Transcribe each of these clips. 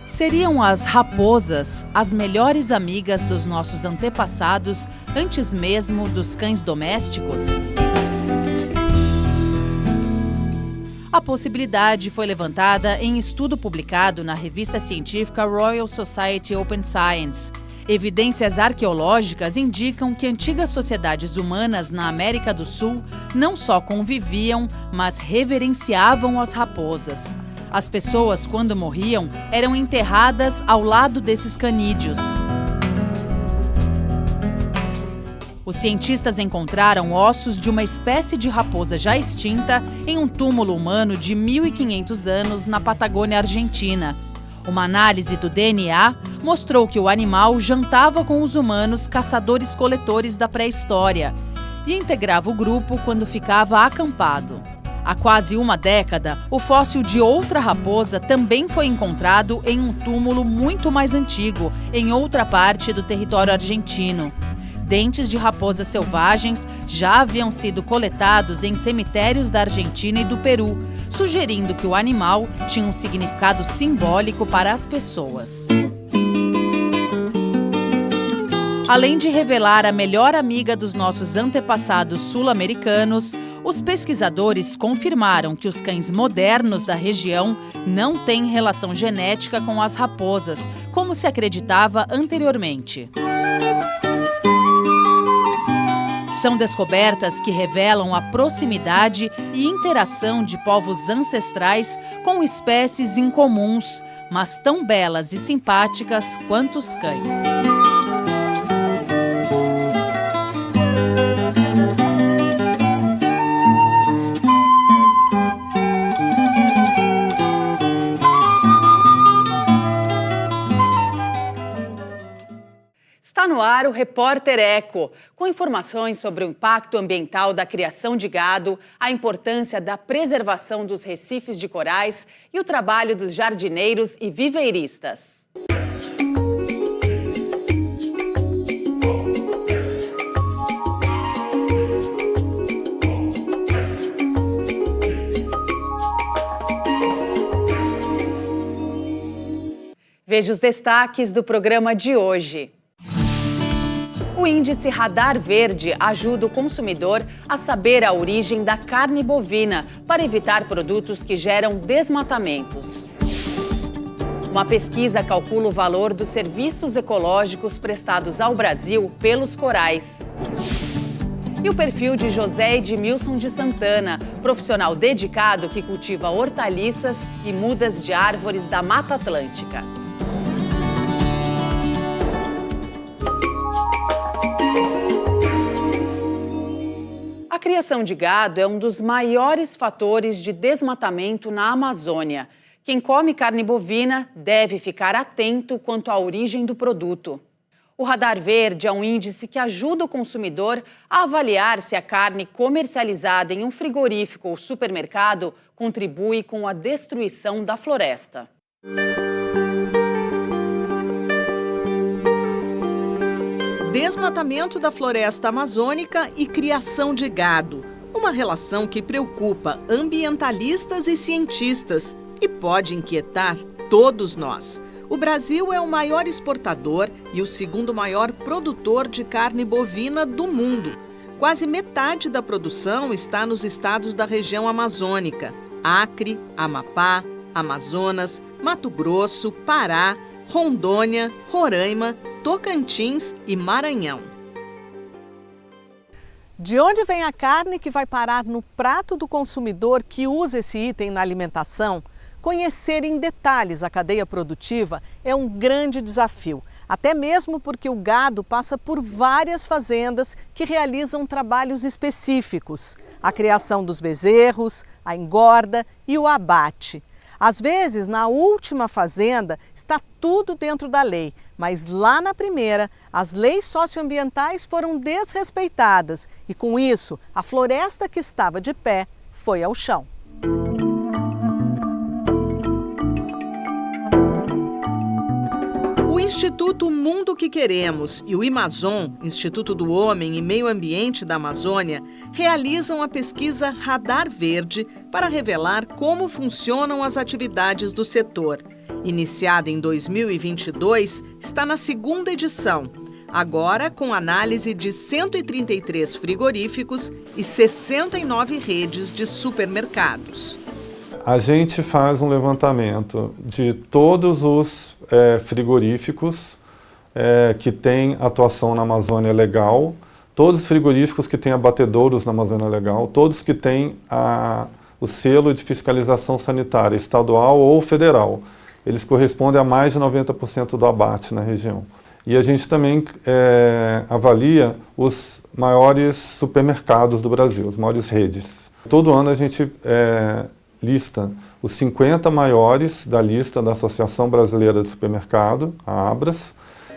Seriam as raposas as melhores amigas dos nossos antepassados antes mesmo dos cães domésticos? A possibilidade foi levantada em estudo publicado na revista científica Royal Society Open Science. Evidências arqueológicas indicam que antigas sociedades humanas na América do Sul não só conviviam, mas reverenciavam as raposas. As pessoas, quando morriam, eram enterradas ao lado desses canídeos. Os cientistas encontraram ossos de uma espécie de raposa já extinta em um túmulo humano de 1.500 anos na Patagônia Argentina. Uma análise do DNA mostrou que o animal jantava com os humanos caçadores-coletores da pré-história e integrava o grupo quando ficava acampado. Há quase uma década, o fóssil de outra raposa também foi encontrado em um túmulo muito mais antigo, em outra parte do território argentino. Dentes de raposas selvagens já haviam sido coletados em cemitérios da Argentina e do Peru, sugerindo que o animal tinha um significado simbólico para as pessoas. Além de revelar a melhor amiga dos nossos antepassados sul-americanos, os pesquisadores confirmaram que os cães modernos da região não têm relação genética com as raposas, como se acreditava anteriormente. São descobertas que revelam a proximidade e interação de povos ancestrais com espécies incomuns, mas tão belas e simpáticas quanto os cães. Está no ar o Repórter Eco, com informações sobre o impacto ambiental da criação de gado, a importância da preservação dos recifes de corais e o trabalho dos jardineiros e viveiristas. Veja os destaques do programa de hoje. O índice Radar Verde ajuda o consumidor a saber a origem da carne bovina para evitar produtos que geram desmatamentos. Uma pesquisa calcula o valor dos serviços ecológicos prestados ao Brasil pelos corais. E o perfil de José Edmilson de Santana, profissional dedicado que cultiva hortaliças e mudas de árvores da Mata Atlântica. A criação de gado é um dos maiores fatores de desmatamento na Amazônia. Quem come carne bovina deve ficar atento quanto à origem do produto. O Radar Verde é um índice que ajuda o consumidor a avaliar se a carne comercializada em um frigorífico ou supermercado contribui com a destruição da floresta. Desmatamento da floresta amazônica e criação de gado. Uma relação que preocupa ambientalistas e cientistas e pode inquietar todos nós. O Brasil é o maior exportador e o segundo maior produtor de carne bovina do mundo. Quase metade da produção está nos estados da região amazônica: Acre, Amapá, Amazonas, Mato Grosso, Pará, Rondônia, Roraima, Tocantins e Maranhão. De onde vem a carne que vai parar no prato do consumidor que usa esse item na alimentação? Conhecer em detalhes a cadeia produtiva é um grande desafio, até mesmo porque o gado passa por várias fazendas que realizam trabalhos específicos: a criação dos bezerros, a engorda e o abate. Às vezes, na última fazenda, está tudo dentro da lei, mas lá na primeira, as leis socioambientais foram desrespeitadas e, com isso, a floresta que estava de pé foi ao chão. O Instituto Mundo que Queremos e o Imazon, Instituto do Homem e Meio Ambiente da Amazônia, realizam a pesquisa Radar Verde para revelar como funcionam as atividades do setor. Iniciada em 2022, está na segunda edição, agora com análise de 133 frigoríficos e 69 redes de supermercados. A gente faz um levantamento de todos os frigoríficos que têm atuação na Amazônia Legal, todos os frigoríficos que têm abatedouros na Amazônia Legal, todos que têm o selo de fiscalização sanitária estadual ou federal. Eles correspondem a mais de 90% do abate na região. E a gente também avalia os maiores supermercados do Brasil, as maiores redes. Todo ano a gente lista os 50 maiores da lista da Associação Brasileira de Supermercado, a Abras,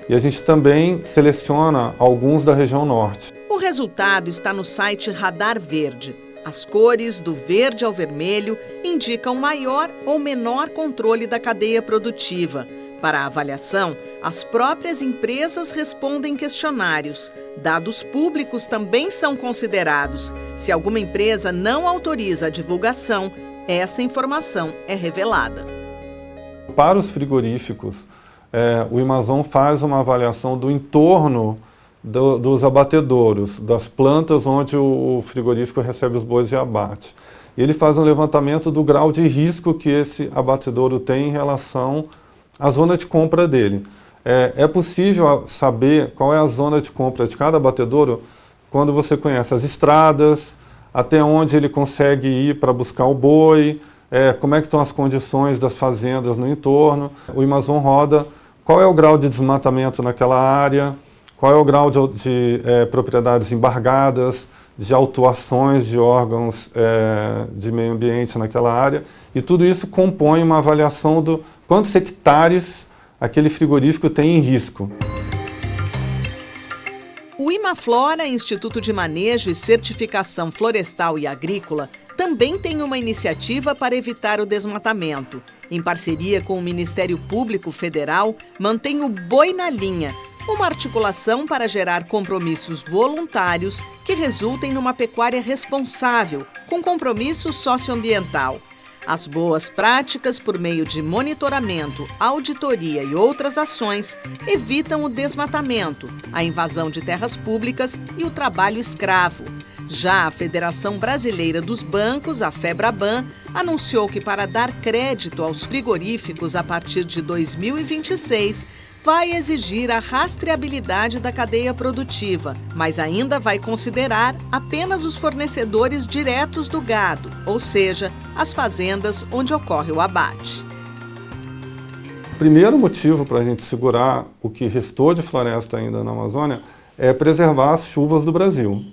e a gente também seleciona alguns da região norte. O resultado está no site Radar Verde. As cores, do verde ao vermelho, indicam maior ou menor controle da cadeia produtiva. Para a avaliação, as próprias empresas respondem questionários. Dados públicos também são considerados. Se alguma empresa não autoriza a divulgação, essa informação é revelada. Para os frigoríficos, o Imazon faz uma avaliação do entorno dos abatedouros, das plantas onde o frigorífico recebe os bois de abate. E ele faz um levantamento do grau de risco que esse abatedouro tem em relação à zona de compra dele. É possível saber qual é a zona de compra de cada abatedouro quando você conhece as estradas, até onde ele consegue ir para buscar o boi, como é que estão as condições das fazendas no entorno. O Imazon roda qual é o grau de desmatamento naquela área, qual é o grau de propriedades embargadas, de autuações de órgãos de meio ambiente naquela área, e tudo isso compõe uma avaliação do quantos hectares aquele frigorífico tem em risco. O Imaflora, Instituto de Manejo e Certificação Florestal e Agrícola, também tem uma iniciativa para evitar o desmatamento. Em parceria com o Ministério Público Federal, mantém o Boi na Linha, uma articulação para gerar compromissos voluntários que resultem numa pecuária responsável, com compromisso socioambiental. As boas práticas, por meio de monitoramento, auditoria e outras ações, evitam o desmatamento, a invasão de terras públicas e o trabalho escravo. Já a Federação Brasileira dos Bancos, a FEBRABAN, anunciou que para dar crédito aos frigoríficos a partir de 2026, vai exigir a rastreabilidade da cadeia produtiva, mas ainda vai considerar apenas os fornecedores diretos do gado, ou seja, as fazendas onde ocorre o abate. O primeiro motivo para a gente segurar o que restou de floresta ainda na Amazônia é preservar as chuvas do Brasil,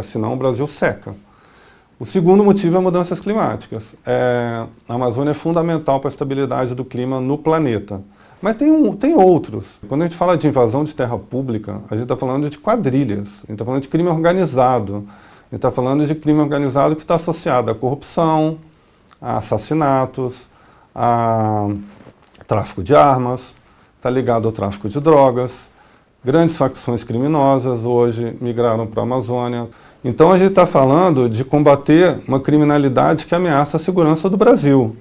senão o Brasil seca. O segundo motivo é mudanças climáticas. A Amazônia é fundamental para a estabilidade do clima no planeta. Mas tem outros. Quando a gente fala de invasão de terra pública, a gente está falando de quadrilhas, a gente está falando de crime organizado, a gente está falando de crime organizado que está associado à corrupção, a assassinatos, a tráfico de armas, está ligado ao tráfico de drogas. Grandes facções criminosas hoje migraram para a Amazônia. Então a gente está falando de combater uma criminalidade que ameaça a segurança do Brasil.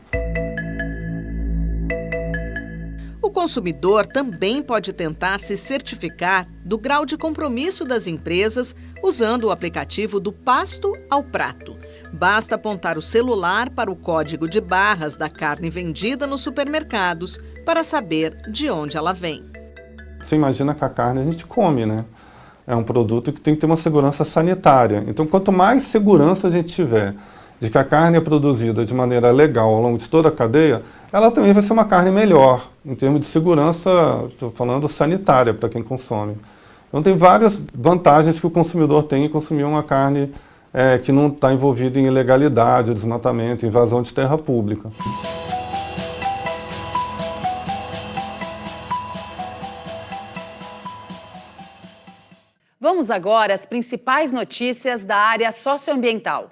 O consumidor também pode tentar se certificar do grau de compromisso das empresas usando o aplicativo do Pasto ao Prato. Basta apontar o celular para o código de barras da carne vendida nos supermercados para saber de onde ela vem. Você imagina que a carne a gente come, né? É um produto que tem que ter uma segurança sanitária. Então, quanto mais segurança a gente tiver de que a carne é produzida de maneira legal ao longo de toda a cadeia, ela também vai ser uma carne melhor, em termos de segurança, estou falando sanitária para quem consome. Então tem várias vantagens que o consumidor tem em consumir uma carne que não está envolvida em ilegalidade, desmatamento, invasão de terra pública. Vamos agora às principais notícias da área socioambiental.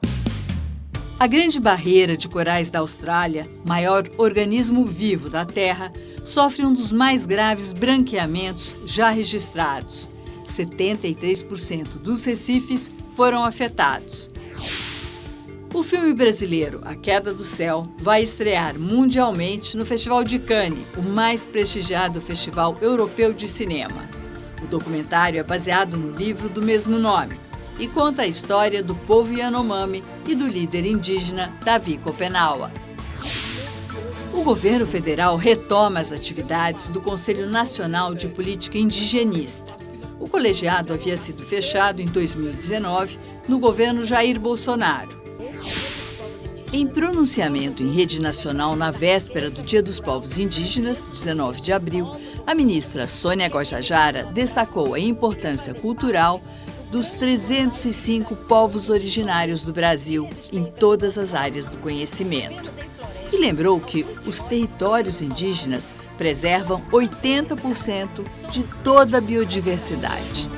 A Grande Barreira de Corais da Austrália, maior organismo vivo da Terra, sofre um dos mais graves branqueamentos já registrados. 73% dos recifes foram afetados. O filme brasileiro A Queda do Céu vai estrear mundialmente no Festival de Cannes, o mais prestigiado festival europeu de cinema. O documentário é baseado no livro do mesmo nome e conta a história do povo Yanomami e do líder indígena Davi Copenaua. O governo federal retoma as atividades do Conselho Nacional de Política Indigenista. O colegiado havia sido fechado em 2019 no governo Jair Bolsonaro. Em pronunciamento em rede nacional na véspera do Dia dos Povos Indígenas, 19 de abril, a ministra Sônia Guajajara destacou a importância cultural dos 305 povos originários do Brasil em todas as áreas do conhecimento. E lembrou que os territórios indígenas preservam 80% de toda a biodiversidade.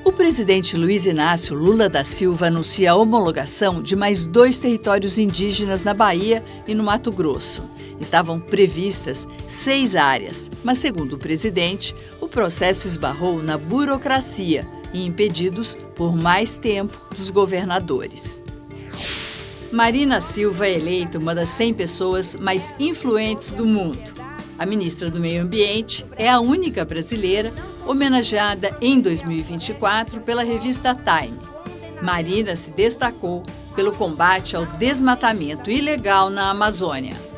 O presidente Luiz Inácio Lula da Silva anuncia a homologação de mais 2 territórios indígenas na Bahia e no Mato Grosso. Estavam previstas 6 áreas, mas, segundo o presidente, o processo esbarrou na burocracia e impedidos por mais tempo dos governadores. Marina Silva é eleita uma das 100 pessoas mais influentes do mundo. A ministra do Meio Ambiente é a única brasileira homenageada em 2024 pela revista Time. Marina se destacou pelo combate ao desmatamento ilegal na Amazônia.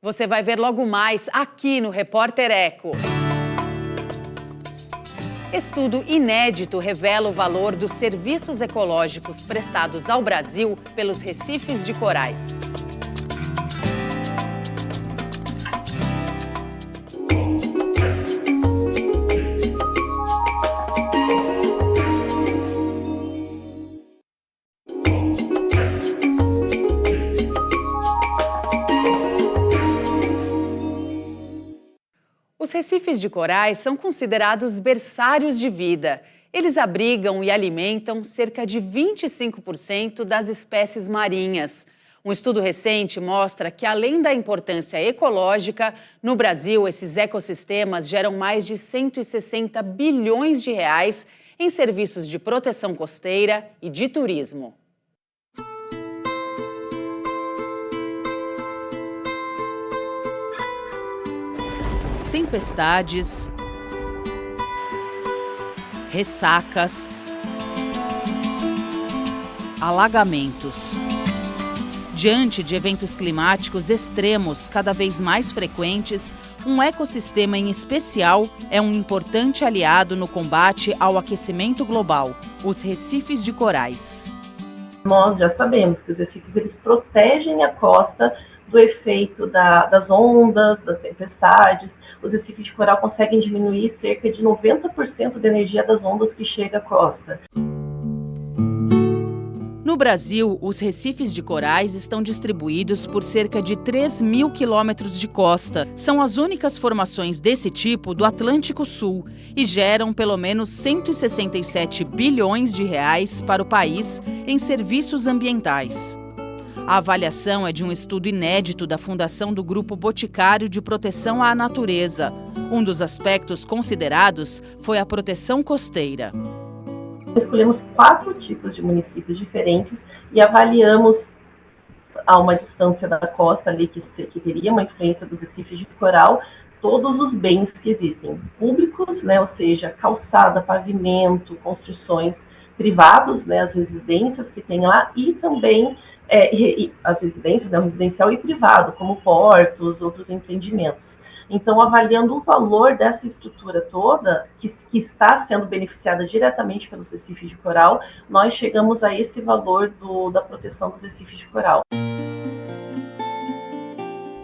Você vai ver logo mais aqui no Repórter Eco. Estudo inédito revela o valor dos serviços ecológicos prestados ao Brasil pelos recifes de corais. Os recifes de corais são considerados berçários de vida. Eles abrigam e alimentam cerca de 25% das espécies marinhas. Um estudo recente mostra que, além da importância ecológica, no Brasil, esses ecossistemas geram mais de 160 bilhões de reais em serviços de proteção costeira e de turismo. Tempestades, ressacas, alagamentos. Diante de eventos climáticos extremos cada vez mais frequentes, um ecossistema em especial é um importante aliado no combate ao aquecimento global: os recifes de corais. Nós já sabemos que os recifes eles protegem a costa do efeito das ondas, das tempestades. Os recifes de coral conseguem diminuir cerca de 90% da energia das ondas que chega à costa. No Brasil, os recifes de corais estão distribuídos por cerca de 3.000 quilômetros de costa. São as únicas formações desse tipo do Atlântico Sul e geram pelo menos 167 bilhões de reais para o país em serviços ambientais. A avaliação é de um estudo inédito da Fundação do Grupo Boticário de Proteção à Natureza. Um dos aspectos considerados foi a proteção costeira. Escolhemos 4 tipos de municípios diferentes e avaliamos a uma distância da costa ali que teria uma influência dos recifes de coral, todos os bens que existem, públicos, né, ou seja, calçada, pavimento, construções privados, né, as residências que tem lá e também as residências, né, o residencial e privado, como portos, outros empreendimentos. Então, avaliando o valor dessa estrutura toda, que está sendo beneficiada diretamente pelos recifes de coral, nós chegamos a esse valor da proteção dos recifes de coral.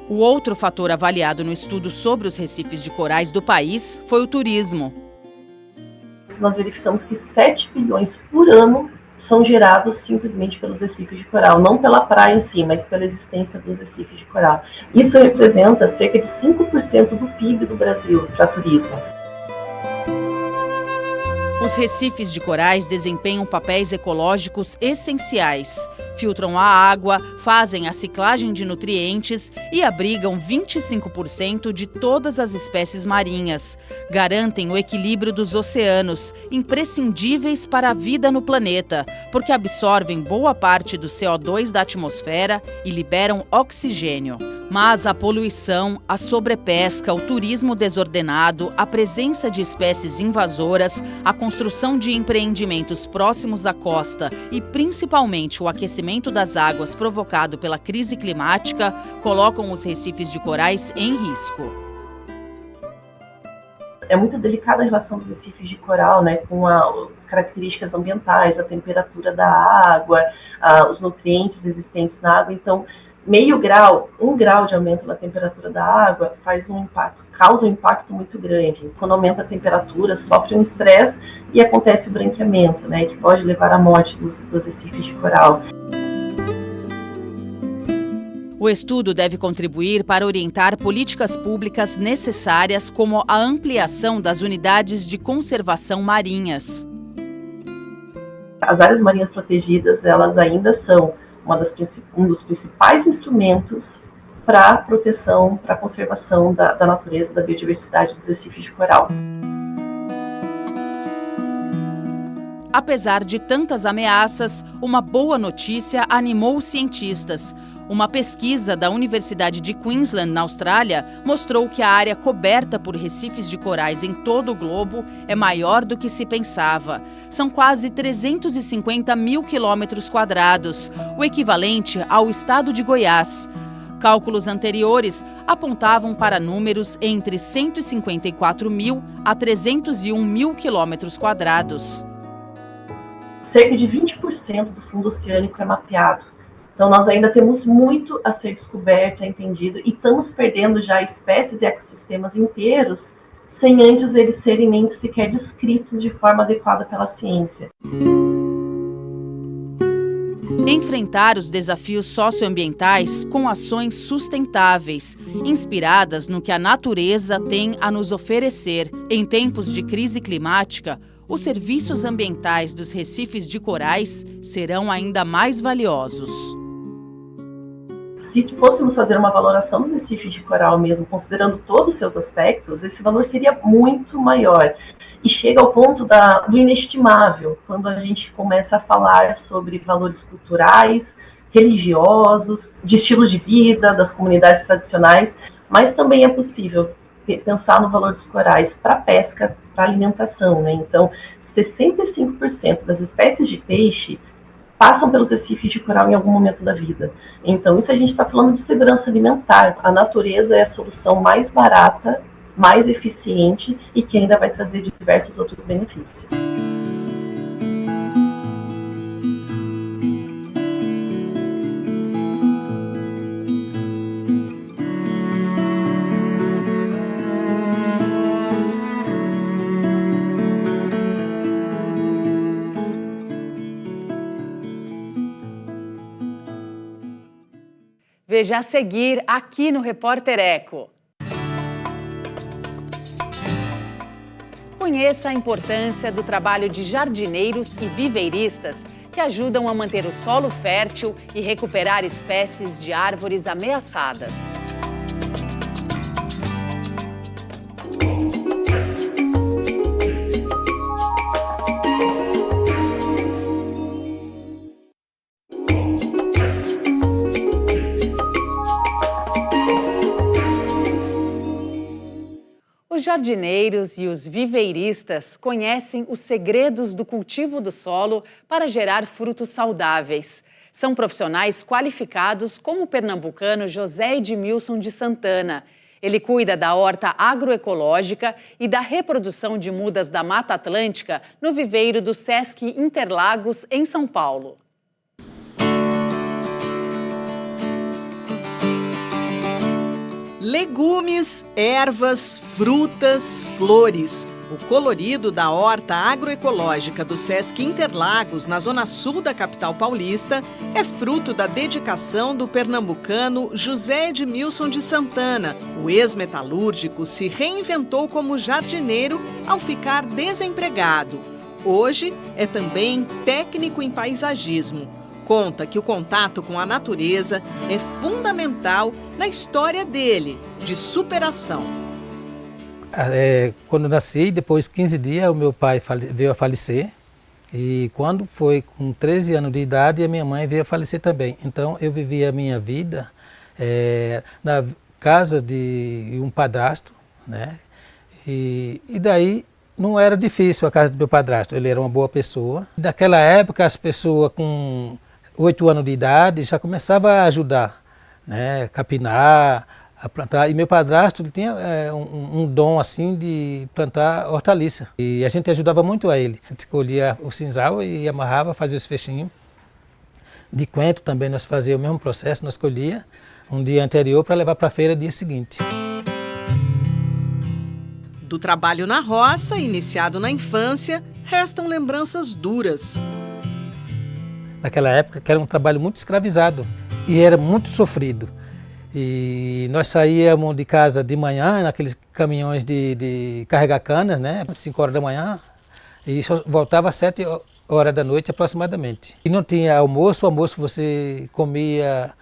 O outro fator avaliado no estudo sobre os recifes de corais do país foi o turismo. Nós verificamos que 7 bilhões por ano são gerados simplesmente pelos recifes de coral, não pela praia em si, mas pela existência dos recifes de coral. Isso representa cerca de 5% do PIB do Brasil para turismo. Os recifes de corais desempenham papéis ecológicos essenciais. Filtram a água, fazem a ciclagem de nutrientes e abrigam 25% de todas as espécies marinhas. Garantem o equilíbrio dos oceanos, imprescindíveis para a vida no planeta, porque absorvem boa parte do CO2 da atmosfera e liberam oxigênio. Mas a poluição, a sobrepesca, o turismo desordenado, a presença de espécies invasoras, a construção de empreendimentos próximos à costa e, principalmente, o aquecimento das águas provocado pela crise climática colocam os recifes de corais em risco. É muito delicada a relação dos recifes de coral, né, com as características ambientais, a temperatura da água, os nutrientes existentes na água. Então, meio grau, 1 grau de aumento na temperatura da água causa um impacto muito grande. Quando aumenta a temperatura, sofre um estresse e acontece o branqueamento, né, que pode levar à morte dos recifes de coral. O estudo deve contribuir para orientar políticas públicas necessárias, como a ampliação das unidades de conservação marinhas. As áreas marinhas protegidas, elas ainda são um dos principais instrumentos para a proteção, para a conservação da natureza, da biodiversidade dos recifes de coral. Apesar de tantas ameaças, uma boa notícia animou os cientistas. Uma pesquisa da Universidade de Queensland, na Austrália, mostrou que a área coberta por recifes de corais em todo o globo é maior do que se pensava. São quase 350 mil quilômetros quadrados, o equivalente ao estado de Goiás. Cálculos anteriores apontavam para números entre 154 mil a 301 mil quilômetros quadrados. Cerca de 20% do fundo oceânico é mapeado. Então, nós ainda temos muito a ser descoberto, entendido, e estamos perdendo já espécies e ecossistemas inteiros sem antes eles serem nem sequer descritos de forma adequada pela ciência. Enfrentar os desafios socioambientais com ações sustentáveis, inspiradas no que a natureza tem a nos oferecer. Em tempos de crise climática, os serviços ambientais dos recifes de corais serão ainda mais valiosos. Se fôssemos fazer uma valoração dos recifes de coral mesmo, considerando todos os seus aspectos, esse valor seria muito maior. E chega ao ponto do inestimável, quando a gente começa a falar sobre valores culturais, religiosos, de estilo de vida, das comunidades tradicionais, mas também é possível pensar no valor dos corais para pesca, para alimentação, né? Então, 65% das espécies de peixe passam pelos recifes de coral em algum momento da vida. Então, isso a gente está falando de segurança alimentar. A natureza é a solução mais barata, mais eficiente e que ainda vai trazer diversos outros benefícios. Veja a seguir aqui no Repórter Eco. Conheça a importância do trabalho de jardineiros e viveiristas que ajudam a manter o solo fértil e recuperar espécies de árvores ameaçadas. Os jardineiros e os viveiristas conhecem os segredos do cultivo do solo para gerar frutos saudáveis. São profissionais qualificados como o pernambucano José Edmilson de Santana. Ele cuida da horta agroecológica e da reprodução de mudas da Mata Atlântica no viveiro do Sesc Interlagos, em São Paulo. Legumes, ervas, frutas, flores. O colorido da horta agroecológica do Sesc Interlagos, na zona sul da capital paulista, é fruto da dedicação do pernambucano José Edmilson de Santana. O ex-metalúrgico se reinventou como jardineiro ao ficar desempregado. Hoje é também técnico em paisagismo. Conta que o contato com a natureza é fundamental na história dele, de superação. Quando eu nasci, depois de 15 dias, o meu pai veio a falecer. E quando foi com 13 anos de idade, a minha mãe veio a falecer também. Então eu vivi a minha vida na casa de um padrasto, né? E daí não era difícil a casa do meu padrasto, ele era uma boa pessoa. Naquela época as pessoas com 8 anos de idade já começavam a ajudar, né? Capinar, a plantar. E meu padrasto tinha um dom assim de plantar hortaliça. E a gente ajudava muito a ele. A gente colhia o sisal e amarrava, fazia os fechinhos. De coentro também nós fazíamos o mesmo processo, nós colhia um dia anterior para levar para a feira no dia seguinte. Do trabalho na roça, iniciado na infância, restam lembranças duras. Naquela época que era um trabalho muito escravizado e era muito sofrido. E nós saíamos de casa de manhã, naqueles caminhões de carregar canas, né, 5 horas da manhã, e só voltava às 7 horas da noite aproximadamente. E não tinha almoço, o almoço você comia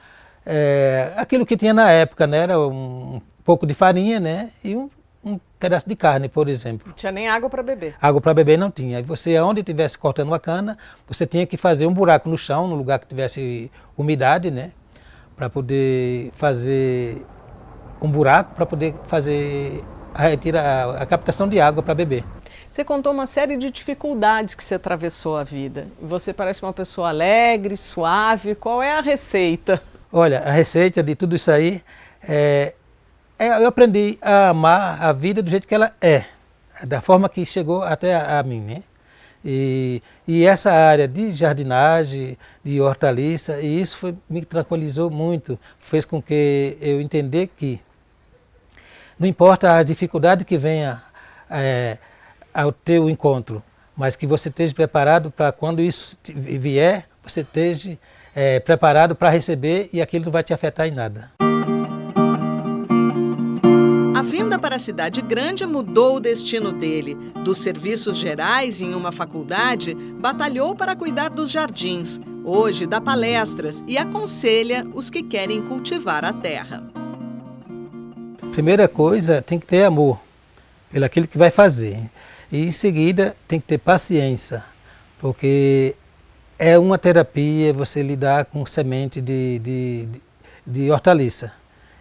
aquilo que tinha na época, né, era um pouco de farinha, né, e um pedaço de carne, por exemplo. Não tinha nem água para beber. Água para beber não tinha. E você, onde estivesse cortando uma cana, você tinha que fazer um buraco no chão, no lugar que tivesse umidade, né? Para poder fazer um buraco, para poder fazer a captação de água para beber. Você contou uma série de dificuldades que você atravessou a vida. Você parece uma pessoa alegre, suave. Qual é a receita? Olha, a receita de tudo isso aí eu aprendi a amar a vida do jeito que ela é, da forma que chegou até a mim, né? E essa área de jardinagem, de hortaliça, e isso me tranquilizou muito, fez com que eu entender que não importa a dificuldade que venha ao teu encontro, mas que você esteja preparado para quando isso vier, você esteja preparado para receber e aquilo não vai te afetar em nada. A vinda para a cidade grande mudou o destino dele. Dos serviços gerais em uma faculdade, batalhou para cuidar dos jardins. Hoje dá palestras e aconselha os que querem cultivar a terra. Primeira coisa, tem que ter amor pelo aquilo que vai fazer. E em seguida, tem que ter paciência, porque é uma terapia você lidar com semente de hortaliça.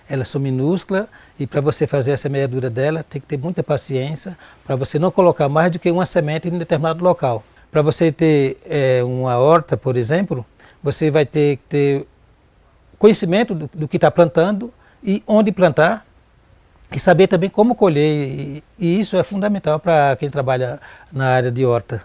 Elas são minúsculas e para você fazer a semeadura dela tem que ter muita paciência para você não colocar mais do que uma semente em determinado local. Para você ter uma horta, por exemplo, você vai ter que ter conhecimento do que está plantando e onde plantar e saber também como colher. E isso é fundamental para quem trabalha na área de horta.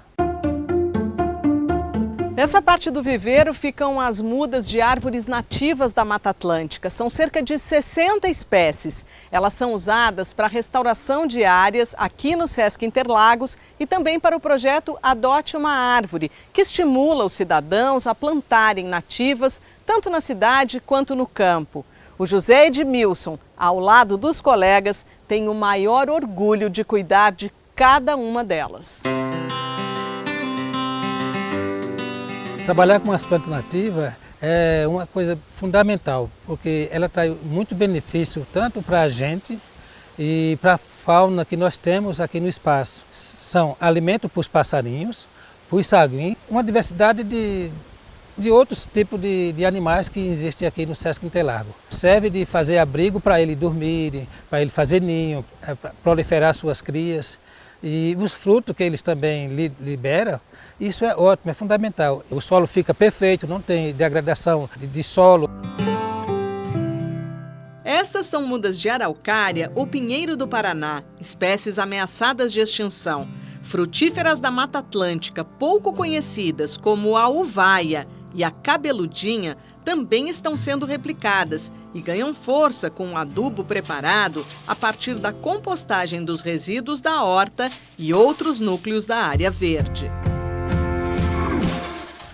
Nessa parte do viveiro ficam as mudas de árvores nativas da Mata Atlântica. São cerca de 60 espécies. Elas são usadas para a restauração de áreas aqui no Sesc Interlagos e também para o projeto Adote uma Árvore, que estimula os cidadãos a plantarem nativas, tanto na cidade quanto no campo. O José Edmilson, ao lado dos colegas, tem o maior orgulho de cuidar de cada uma delas. Trabalhar com as plantas nativas é uma coisa fundamental, porque ela traz muito benefício tanto para a gente e para a fauna que nós temos aqui no espaço. São alimento para os passarinhos, para os saguinhos, uma diversidade de outros tipos de animais que existem aqui no Sesc Interlagos. Serve de fazer abrigo para ele dormir, para ele fazer ninho, para proliferar suas crias. E os frutos que eles também liberam, isso é ótimo, é fundamental. O solo fica perfeito, não tem degradação de solo. Estas são mudas de araucária ou pinheiro do Paraná, espécies ameaçadas de extinção. Frutíferas da Mata Atlântica, pouco conhecidas como a uvaia e a cabeludinha, também estão sendo replicadas e ganham força com um adubo preparado a partir da compostagem dos resíduos da horta e outros núcleos da área verde.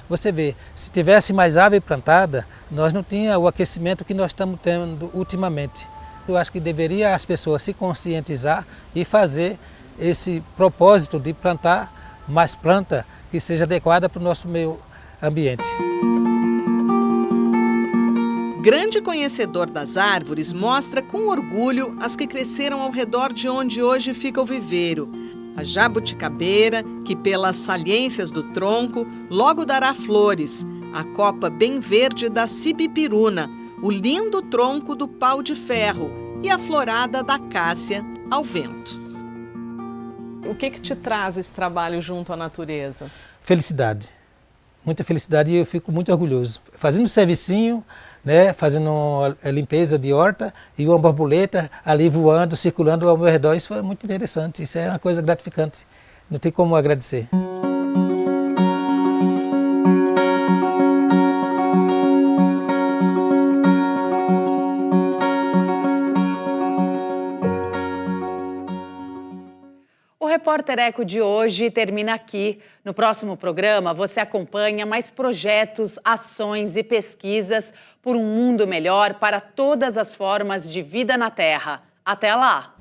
Você vê, se tivesse mais árvore plantada, nós não tínhamos o aquecimento que nós estamos tendo ultimamente. Eu acho que deveria as pessoas se conscientizar e fazer esse propósito de plantar mais planta que seja adequada para o nosso meio ambiente. Grande conhecedor das árvores, mostra com orgulho as que cresceram ao redor de onde hoje fica o viveiro. A jabuticabeira, que pelas saliências do tronco logo dará flores, a copa bem verde da sibipiruna, o lindo tronco do pau de ferro e a florada da cássia ao vento. O que te traz esse trabalho junto à natureza? Felicidade, muita felicidade e eu fico muito orgulhoso. Fazendo servicinho, né, fazendo a limpeza de horta e uma borboleta ali voando, circulando ao meu redor, isso foi muito interessante, isso é uma coisa gratificante, não tem como agradecer. O Repórter Eco de hoje termina aqui. No próximo programa, você acompanha mais projetos, ações e pesquisas por um mundo melhor para todas as formas de vida na Terra. Até lá!